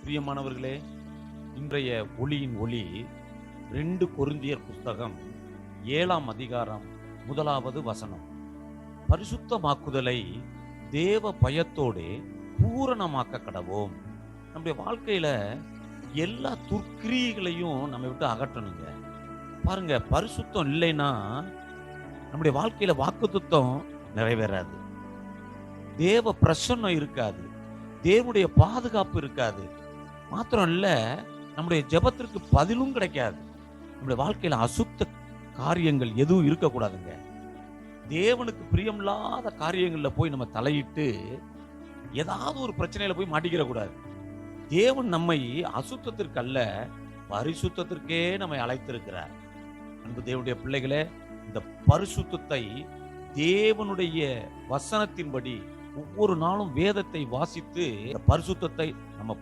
பிரியமானவர்களே, இன்றைய ஒளியின் ஒளி 2 கொரிந்தியர் புஸ்தகம் 7ஆம் அதிகாரம் 1வது வசனம். பரிசுத்தமாக்குதலை தேவ பயத்தோடே பூரணமாக்க கடவோம். நம்முடைய வாழ்க்கையில எல்லா துர்க்கிரியைகளையும் நம்ம விட்டு அகற்றணுங்க. பாருங்க, பரிசுத்தம் இல்லைன்னா நம்முடைய வாழ்க்கையில வாக்குத்தத்தம் நிறைவேறாது. தேவ பிரசன்னம் இருக்காது. தேவனுடைய பாதுகாப்பு இருக்காது. மாத்திரம் இல்ல, நம்முடைய ஜெபத்திற்கு பதிலும் கிடைக்காது. நம்முடைய வாழ்க்கையில அசுத்த காரியங்கள் எதுவும் இருக்கக்கூடாதுங்க. தேவனுக்கு பிரியமில்லாத காரியங்கள்ல போய் நம்ம தலையிட்டு ஏதாவது ஒரு பிரச்சனையில போய் மாட்டிக்கிற கூடாது. தேவன் நம்மை அசுத்தத்திற்கு அல்ல, பரிசுத்தத்திற்கே நம்மை அழைத்திருக்கிறார். அன்பு தேவனுடைய பிள்ளைகளே, இந்த பரிசுத்தத்தை தேவனுடைய வசனத்தின்படி ஒவ்வொரு நாளும் வேதத்தை வாசித்து பரிசுத்தத்தை நம்ம